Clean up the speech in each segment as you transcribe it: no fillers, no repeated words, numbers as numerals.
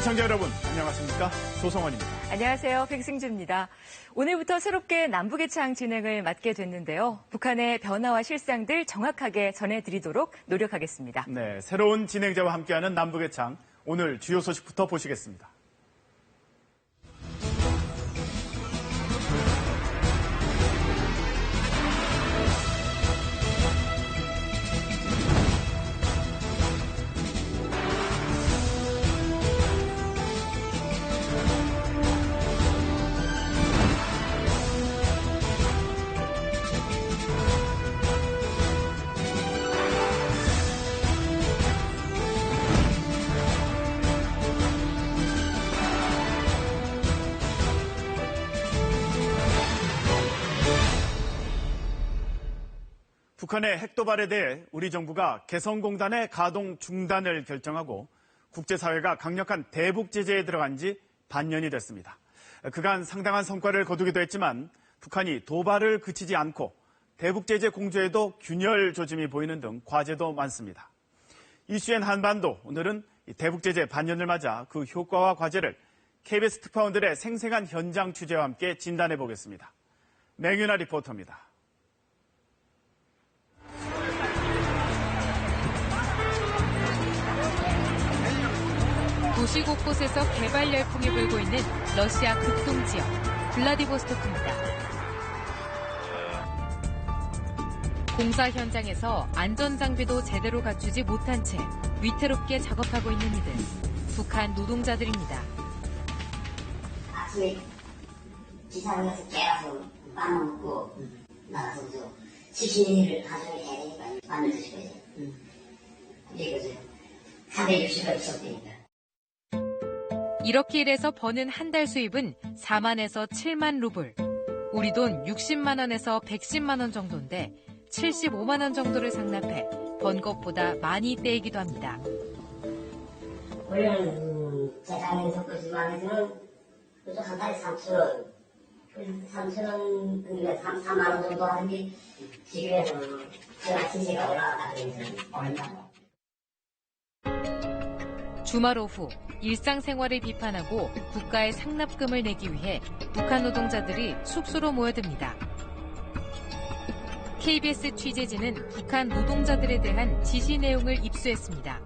시청자 여러분, 안녕하십니까? 조성원입니다. 안녕하세요. 백승주입니다. 오늘부터 새롭게 남북개창 진행을 맡게 됐는데요. 북한의 변화와 실상들 정확하게 전해드리도록 노력하겠습니다. 네, 새로운 진행자와 함께하는 남북개창, 오늘 주요 소식부터 보시겠습니다. 북한의 핵도발에 대해 우리 정부가 개성공단의 가동 중단을 결정하고 국제사회가 강력한 대북 제재에 들어간 지 반년이 됐습니다. 그간 상당한 성과를 거두기도 했지만 북한이 도발을 그치지 않고 대북 제재 공조에도 균열 조짐이 보이는 등 과제도 많습니다. 이슈엔 한반도, 오늘은 대북 제재 반년을 맞아 그 효과와 과제를 KBS 특파원들의 생생한 현장 취재와 함께 진단해 보겠습니다. 맹윤아 리포터입니다. 도시 곳곳에서 개발 열풍이 불고 있는 러시아 극동 지역 블라디보스토크입니다. 공사 현장에서 안전장비도 제대로 갖추지 못한 채 위태롭게 작업하고 있는 이들, 북한 노동자들입니다. 아침에 기사장에서 깨가서 빵 먹고 나가서 또 70일을 가정을 해야 되니까 빵을 드시고 이제 그리고 460을 썼으니까. 이렇게 일해서 버는 한 달 수입은 4만에서 7만 루블. 우리 돈 60만 원에서 110만 원 정도인데 75만 원 정도를 상납해 번 것보다 많이 떼이기도 합니다. 원래는 재작년에서 그 지방에서는 한 달에 3천 원, 그러니까 3만 원 정도 하는 게 지금에는 제가 시세가 올라가다 그래서 얼마. 주말 오후 일상생활을 비판하고 국가의 상납금을 내기 위해 북한 노동자들이 숙소로 모여듭니다. KBS 취재진은 북한 노동자들에 대한 지시 내용을 입수했습니다.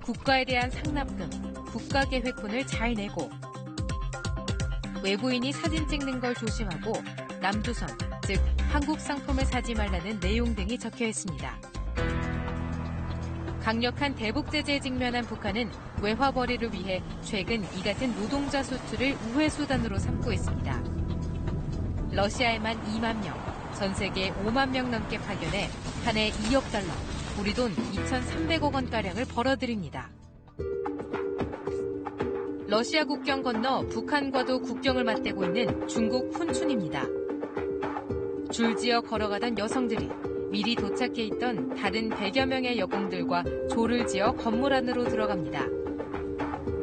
국가에 대한 상납금, 국가계획분을 잘 내고 외부인이 사진 찍는 걸 조심하고 남조선, 즉 한국 상품을 사지 말라는 내용 등이 적혀 있습니다. 강력한 대북 제재에 직면한 북한은 외화벌이를 위해 최근 이 같은 노동자 수출을 우회 수단으로 삼고 있습니다. 러시아에만 2만 명, 전 세계 5만 명 넘게 파견해 한 해 2억 달러, 우리 돈 2,300억 원가량을 벌어들입니다. 러시아 국경 건너 북한과도 국경을 맞대고 있는 중국 훈춘입니다. 줄지어 걸어가던 여성들이 미리 도착해 있던 다른 100여 명의 여공들과 조를 지어 건물 안으로 들어갑니다.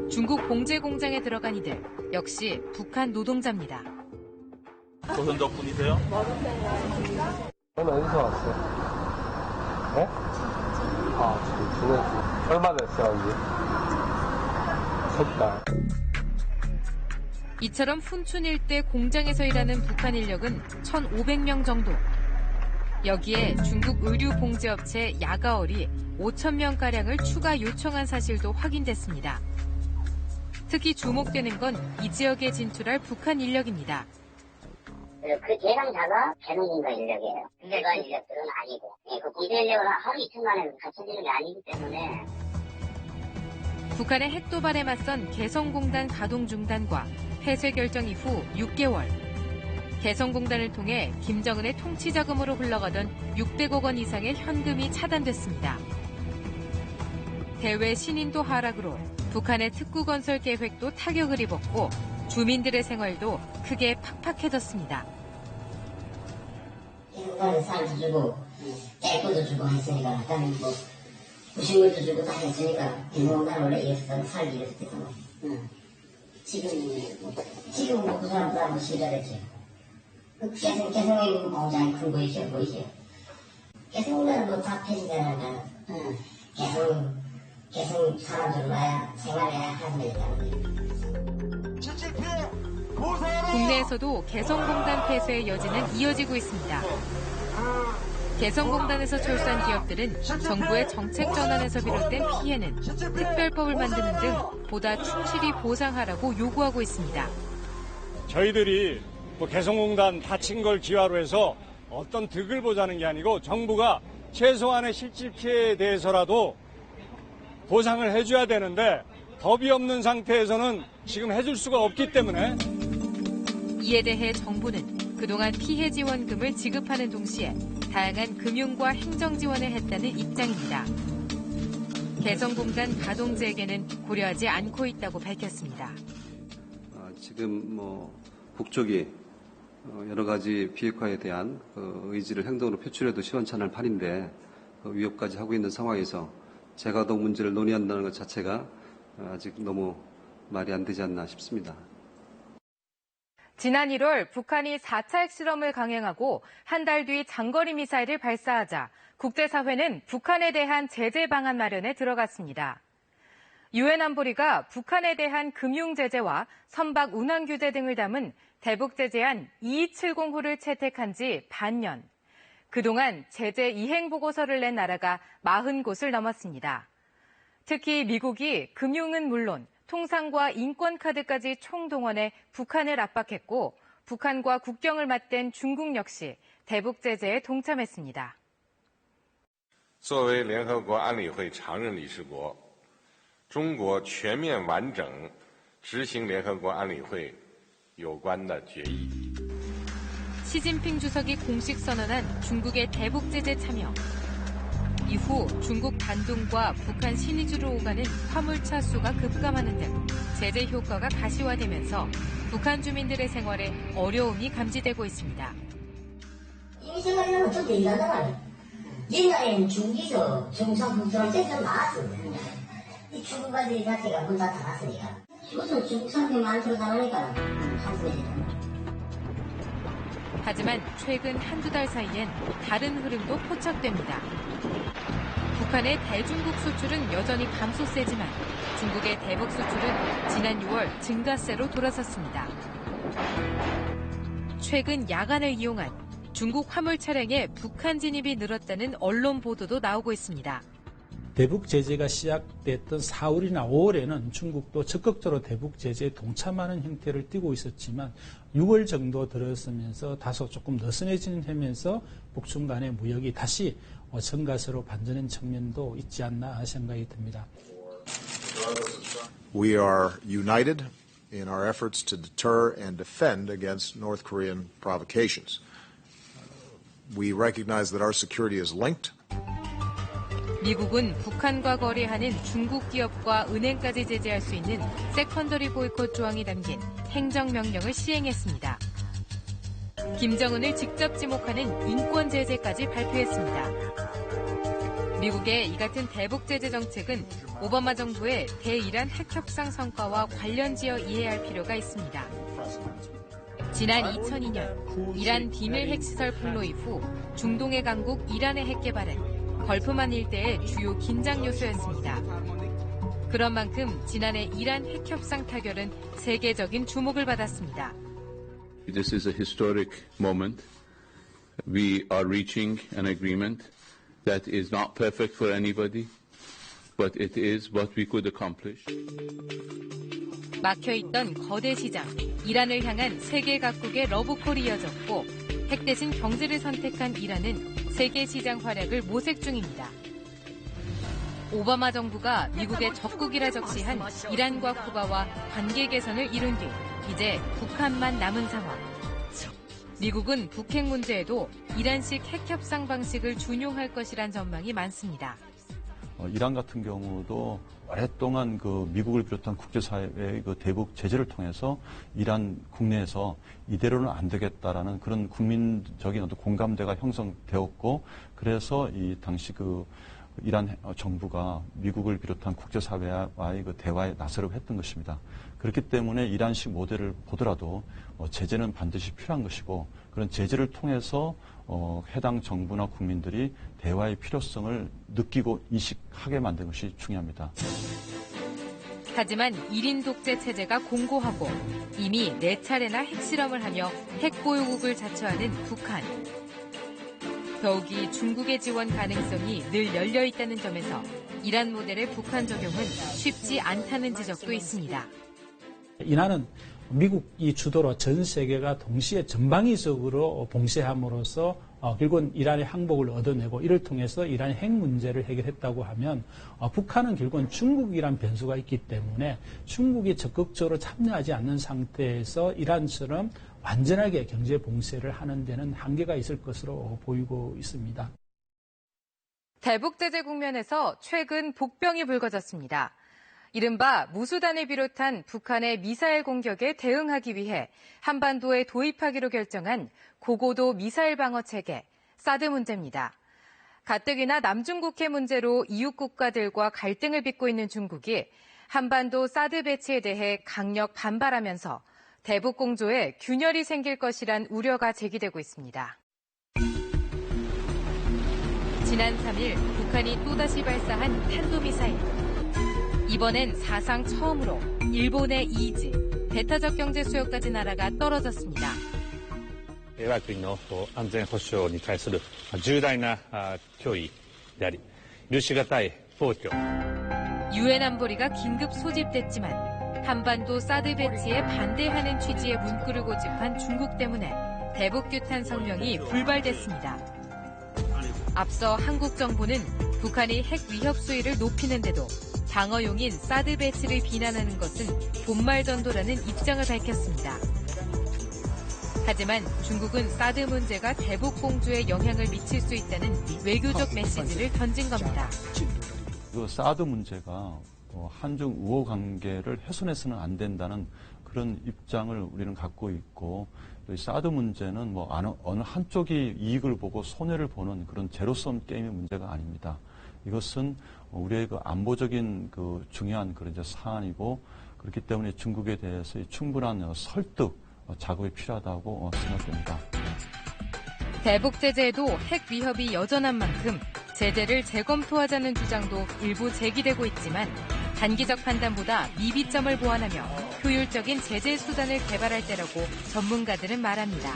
중국 봉제 공장에 들어간 이들, 역시 북한 노동자입니다. 조선족 분이세요? 저는 어디서 왔어요? 네? 지금 얼마 됐어요, 이제? 석 달. 이처럼 훈춘 일대 공장에서 일하는 북한 인력은 1,500명 정도. 여기에 중국 의류 봉제업체 야가얼이 5,000명가량을 추가 요청한 사실도 확인됐습니다. 특히 주목되는 건 이 지역에 진출할 북한 인력입니다. 그 대상자가 개성공단 인력이에요. 일반 인력들은 아니고. 그 공대 인력을 하루 이틀 만에 갖춰지는 게 아니기 때문에. 북한의 핵도발에 맞선 개성공단 가동 중단과 폐쇄 결정 이후 6개월. 개성공단을 통해 김정은의 통치 자금으로 흘러가던 600억 원 이상의 현금이 차단됐습니다. 대외 신인도 하락으로 북한의 특구 건설 계획도 타격을 입었고 주민들의 생활도 크게 팍팍해졌습니다. 개성공단에 쌀도 주고 쌀도 주고 했으니까 그다음에 뭐 부식물도 주고 다 했으니까 개성공단 원래 이랬었던 살기 이랬었던 지금 뭐 그 사람들 한번 실자랬지. 개성에 공장이 큰 보이시죠? 개성공단은 뭐 다 폐지되니까 개성 계속 사람들과 생활해야 하니까. 국내에서도 개성공단 폐쇄의 여지는 이어지고 있습니다. 개성공단에서 철수한 기업들은 정부의 정책 전환에서 비롯된 피해는 특별법을 만드는 등 보다 충실히 보상하라고 요구하고 있습니다. 저희들이 개성공단 다친 걸 기화로 해서 어떤 득을 보자는 게 아니고 정부가 최소한의 실질 피해에 대해서라도 보상을 해줘야 되는데 법이 없는 상태에서는 지금 해줄 수가 없기 때문에 이에 대해 정부는 그동안 피해 지원금을 지급하는 동시에 다양한 금융과 행정 지원을 했다는 입장입니다. 개성공단 가동 재개는 고려하지 않고 있다고 밝혔습니다. 지금 북쪽이 여러 가지 비핵화에 대한 의지를 행동으로 표출해도 시원찮을 판인데 위협까지 하고 있는 상황에서 재가동 문제를 논의한다는 것 자체가 아직 너무 말이 안 되지 않나 싶습니다. 지난 1월 북한이 4차 핵실험을 강행하고 한 달 뒤 장거리 미사일을 발사하자 국제사회는 북한에 대한 제재 방안 마련에 들어갔습니다. 유엔 안보리가 북한에 대한 금융 제재와 선박 운항 규제 등을 담은 대북 제재안 2270호를 채택한 지 반년. 그동안 제재 이행 보고서를 낸 나라가 40곳을 넘었습니다. 특히 미국이 금융은 물론 통상과 인권카드까지 총동원해 북한을 압박했고 북한과 국경을 맞댄 중국 역시 대북 제재에 동참했습니다. 作为联合国安理会常任理事国，中国全面完整执行联合国安理会有关的决议。 시진핑 주석이 공식 선언한 중국의 대북 제재 참여. 이후 중국 단둥과 북한 신의주로 오가는 화물차 수가 급감하는 등 제재 효과가 가시화되면서 북한 주민들의 생활에 어려움이 감지되고 있습니다. 이 생각에는 좀 대단하다. 옛날에는 중국에서 중국산 제재가 많았습니다. 이 중국 가들이 자체가 문 다 닫았으니까. 무슨 중국 상품이 많이 들어가니까 하지만 최근 한두 달 사이엔 다른 흐름도 포착됩니다. 북한의 대중국 수출은 여전히 감소세지만 중국의 대북 수출은 지난 6월 증가세로 돌아섰습니다. 최근 야간을 이용한 중국 화물 차량의 북한 진입이 늘었다는 언론 보도도 나오고 있습니다. 대북 제재가 시작됐던 4월이나 5월에는 중국도 적극적으로 대북 제재에 동참하는 형태를 띠고 있었지만 6월 정도 들어서면서 다소 조금 느슨해지는 하면서 북중 간의 무역이 다시 증가세로 반전한 측면도 있지 않나 생각이 듭니다. We are united in our efforts to deter and defend against North Korean provocations. We recognize that our security is linked. 미국은 북한과 거래하는 중국 기업과 은행까지 제재할 수 있는 세컨더리 보이콧 조항이 담긴 행정명령을 시행했습니다. 김정은을 직접 지목하는 인권 제재까지 발표했습니다. 미국의 이 같은 대북 제재 정책은 오바마 정부의 대이란 핵협상 성과와 관련지어 이해할 필요가 있습니다. 지난 2002년 이란 비밀 핵시설 폭로 이후 중동의 강국 이란의 핵 개발은 걸프만 일대의 주요 긴장 요소였습니다. 그런 만큼 지난해 이란 핵협상 타결은 세계적인 주목을 받았습니다. This is a historic moment. We are reaching an agreement that is not perfect for anybody, but it is what we could accomplish. 막혀있던 거대 시장, 이란을 향한 세계 각국의 러브콜이 이어졌고 핵 대신 경제를 선택한 이란은 세계 시장 활약을 모색 중입니다. 오바마 정부가 미국의 적국이라 적시한 이란과 쿠바와 관계 개선을 이룬 뒤 이제 북한만 남은 상황. 미국은 북핵 문제에도 이란식 핵협상 방식을 준용할 것이란 전망이 많습니다. 이란 같은 경우도 오랫동안 미국을 비롯한 국제사회의 대북 제재를 통해서 이란 국내에서 이대로는 안 되겠다라는 그런 국민적인 어떤 공감대가 형성되었고, 그래서 이 당시 이란 정부가 미국을 비롯한 국제사회와의 그 대화에 나서려고 했던 것입니다. 그렇기 때문에 이란식 모델을 보더라도 제재는 반드시 필요한 것이고 그런 제재를 통해서 해당 정부나 국민들이 대화의 필요성을 느끼고 인식하게 만든 것이 중요합니다. 하지만 1인 독재 체제가 공고하고 이미 4차례나 핵실험을 하며 핵보유국을 자처하는 북한. 더욱이 중국의 지원 가능성이 늘 열려 있다는 점에서 이란 모델의 북한 적용은 쉽지 않다는 지적도 있습니다. 이란은 미국이 주도로 전 세계가 동시에 전방위적으로 봉쇄함으로써 결국은 이란의 항복을 얻어내고 이를 통해서 이란의 핵 문제를 해결했다고 하면 북한은 결국은 중국이란 변수가 있기 때문에 중국이 적극적으로 참여하지 않는 상태에서 이란처럼 완전하게 경제 봉쇄를 하는 데는 한계가 있을 것으로 보이고 있습니다. 대북 제재 국면에서 최근 복병이 불거졌습니다. 이른바 무수단을 비롯한 북한의 미사일 공격에 대응하기 위해 한반도에 도입하기로 결정한 고고도 미사일 방어 체계, 사드 문제입니다. 가뜩이나 남중국해 문제로 이웃 국가들과 갈등을 빚고 있는 중국이 한반도 사드 배치에 대해 강력 반발하면서 대북 공조에 균열이 생길 것이란 우려가 제기되고 있습니다. 지난 3일 북한이 또다시 발사한 탄도미사일. 이번엔 사상 처음으로 일본의 이지, 배타적 경제 수요까지 나라가 떨어졌습니다. 我が国の安全保障に対する重大な脅威であり、許し難い暴挙。 유엔 안보리가 긴급 소집됐지만 한반도 사드 배치에 반대하는 취지의 문구를 고집한 중국 때문에 대북 규탄 성명이 불발됐습니다. 앞서 한국 정부는 북한이 핵 위협 수위를 높이는데도 방어용인 사드 배치를 비난하는 것은 본말전도라는 입장을 밝혔습니다. 하지만 중국은 사드 문제가 대북 공조에 영향을 미칠 수 있다는 외교적 메시지를 던진 겁니다. 그 사드 문제가 한중 우호 관계를 훼손해서는 안 된다는 그런 입장을 우리는 갖고 있고 또 이 사드 문제는 어느 한쪽이 이익을 보고 손해를 보는 그런 제로섬 게임의 문제가 아닙니다. 이것은 우리의 그 안보적인 그 중요한 그런 이제 사안이고 그렇기 때문에 중국에 대해서 충분한 설득 작업이 필요하다고 생각됩니다. 대북 제재에도 핵 위협이 여전한 만큼 제재를 재검토하자는 주장도 일부 제기되고 있지만 단기적 판단보다 미비점을 보완하며 효율적인 제재 수단을 개발할 때라고 전문가들은 말합니다.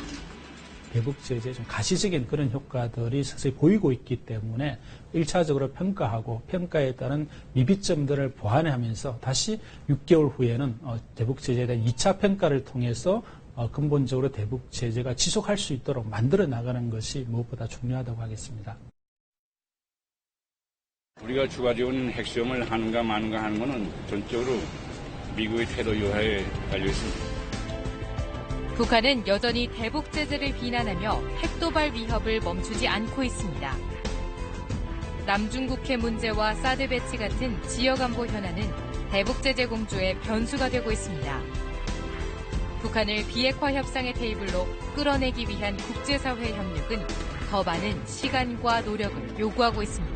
대북 제재의 좀 가시적인 그런 효과들이 서서히 보이고 있기 때문에 1차적으로 평가하고 평가에 따른 미비점들을 보완하면서 다시 6개월 후에는 대북 제재에 대한 2차 평가를 통해서 근본적으로 대북 제재가 지속할 수 있도록 만들어 나가는 것이 무엇보다 중요하다고 하겠습니다. 우리가 추가적인 핵시험을 하는가 마는가 하는 것은 전적으로 미국의 태도 유화에 달려 있습니다. 북한은 여전히 대북 제재를 비난하며 핵도발 위협을 멈추지 않고 있습니다. 남중국해 문제와 사드 배치 같은 지역 안보 현안은 대북 제재 공조의 변수가 되고 있습니다. 북한을 비핵화 협상의 테이블로 끌어내기 위한 국제사회 협력은 더 많은 시간과 노력을 요구하고 있습니다.